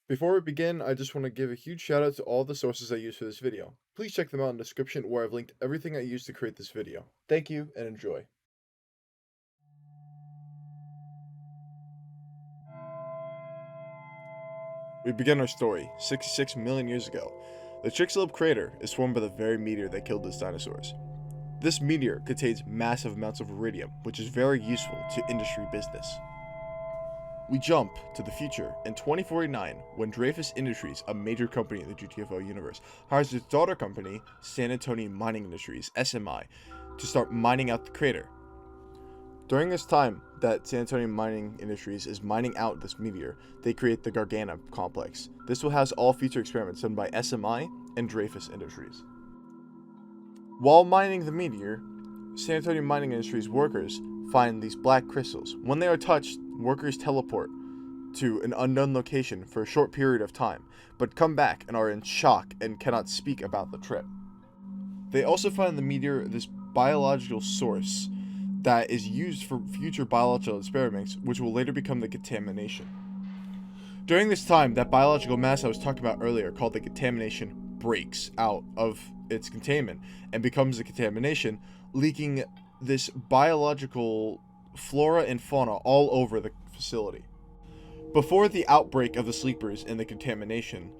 Before we begin, I just want to give a huge shout out to all the sources I use for this video. Please check them out in the description where I've linked everything I used to create this video. Thank you and enjoy. We begin our story 66 million years ago. The Chicxulub crater is formed by the very meteor that killed those dinosaurs. This meteor contains massive amounts of iridium, which is very useful to industry business. We jump to the future in 2049 when Dreyfus Industries, a major company in the GTFO universe, hires its daughter company, San Antonio Mining Industries, SMI, to start mining out the crater. During this time that San Antonio Mining Industries is mining out this meteor, they create the Garganta complex. This will house all future experiments done by SMI and Dreyfus Industries. While mining the meteor, San Antonio Mining Industries workers find these black crystals. When they are touched, workers teleport to an unknown location for a short period of time, but come back and are in shock and cannot speak about the trip. They also find in the meteor this biological source that is used for future biological experiments, which will later become the contamination. During this time, that biological mass I was talking about earlier, called the contamination, breaks out of its containment and becomes the contamination, leaking this biological flora and fauna all over the facility. Before the outbreak of the sleepers and the contamination,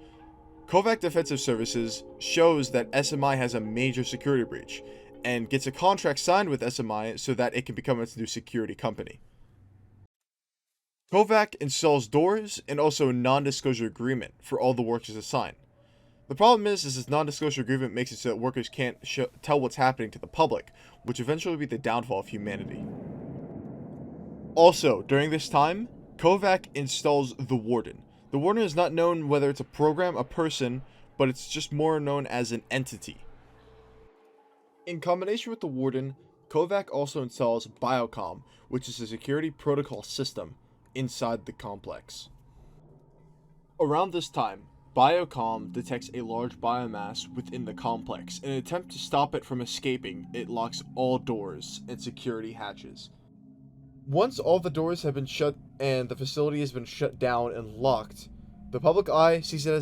Kovac Defensive Services shows that SMI has a major security breach and gets a contract signed with SMI so that it can become its new security company. Kovac installs doors and also a non-disclosure agreement for all the workers assigned. The problem is this non-disclosure agreement makes it so that workers can't tell what's happening to the public, which eventually will be the downfall of humanity. Also, during this time, Kovac installs the Warden. The Warden is not known whether it's a program, a person, but it's just more known as an entity. In combination with the Warden, Kovac also installs Biocom, which is a security protocol system inside the complex. Around this time, Biocom detects a large biomass within the complex. In an attempt to stop it from escaping, it locks all doors and security hatches. Once all the doors have been shut and the facility has been shut down and locked, the public eye sees it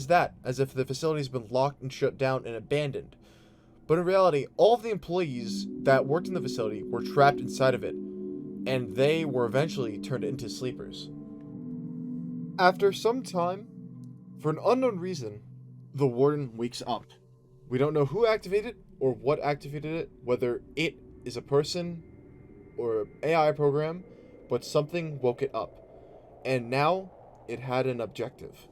as if the facility has been locked and shut down and abandoned. But in reality, all of the employees that worked in the facility were trapped inside of it, and they were eventually turned into sleepers. After some time, for an unknown reason, the Warden wakes up. We don't know who activated it or what activated it, whether it is a person or an AI program, but something woke it up. And now, it had an objective.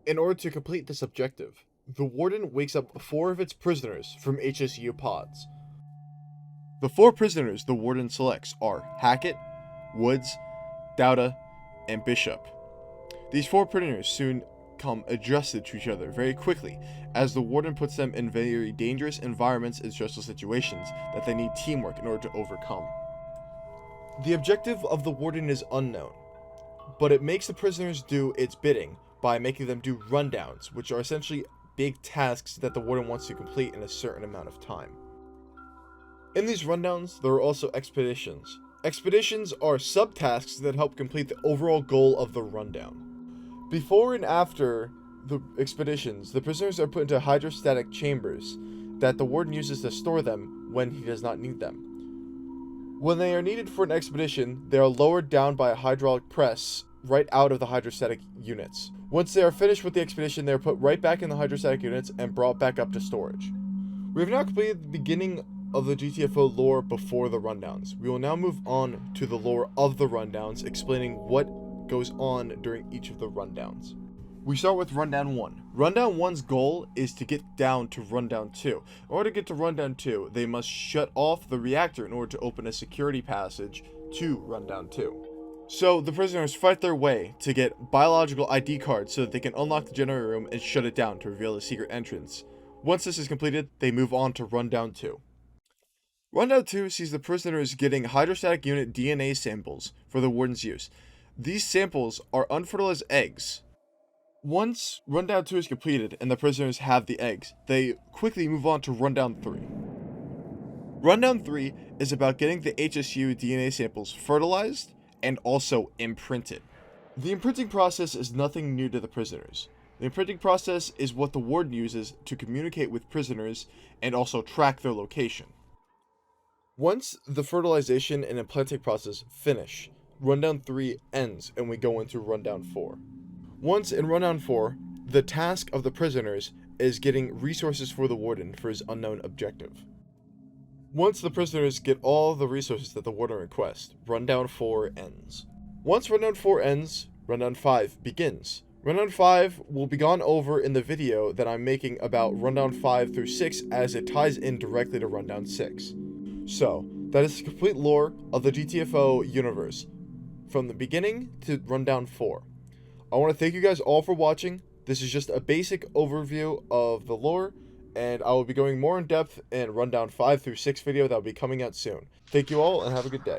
In order to complete this objective, the Warden wakes up 4 of its prisoners from HSU pods. The 4 prisoners the Warden selects are Hackett, Woods, Dauda, and Bishop. These 4 prisoners soon come adjusted to each other very quickly, as the Warden puts them in very dangerous environments and stressful situations that they need teamwork in order to overcome. The objective of the Warden is unknown, but it makes the prisoners do its bidding by making them do rundowns, which are essentially big tasks that the Warden wants to complete in a certain amount of time. In these rundowns, there are also expeditions. Expeditions are subtasks that help complete the overall goal of the rundown. Before and after the expeditions, the prisoners are put into hydrostatic chambers that the Warden uses to store them when he does not need them. When they are needed for an expedition, they are lowered down by a hydraulic press right out of the hydrostatic units. Once they are finished with the expedition, they are put right back in the hydrostatic units and brought back up to storage. We have now completed the beginning of the GTFO lore before the rundowns. We will now move on to the lore of the rundowns, explaining what goes on during each of the rundowns. We start with Rundown 1. Rundown 1's goal is to get down to Rundown 2. In order to get to Rundown 2, they must shut off the reactor in order to open a security passage to Rundown 2. So the prisoners fight their way to get biological ID cards so that they can unlock the generator room and shut it down to reveal the secret entrance. Once this is completed, they move on to Rundown 2. Rundown 2 sees the prisoners getting hydrostatic unit DNA samples for the Warden's use. These samples are unfertilized eggs. Once Rundown 2 is completed and the prisoners have the eggs, they quickly move on to Rundown 3. Rundown 3 is about getting the HSU DNA samples fertilized and also imprinted. The imprinting process is nothing new to the prisoners. The imprinting process is what the warden uses to communicate with prisoners and also track their location. Once the fertilization and implanting process finish, Rundown 3 ends and we go into Rundown 4. Once in Rundown 4, the task of the prisoners is getting resources for the warden for his unknown objective. Once the prisoners get all the resources that the warden requests, Rundown 4 ends. Once Rundown 4 ends, Rundown 5 begins. Rundown 5 will be gone over in the video that I'm making about Rundown 5 through 6 as it ties in directly to Rundown 6. So, that is the complete lore of the GTFO universe, from the beginning to Rundown 4. I want to thank you guys all for watching. This is just a basic overview of the lore, and I will be going more in depth in Rundown 5 through 6 video that will be coming out soon. Thank you all, and have a good day.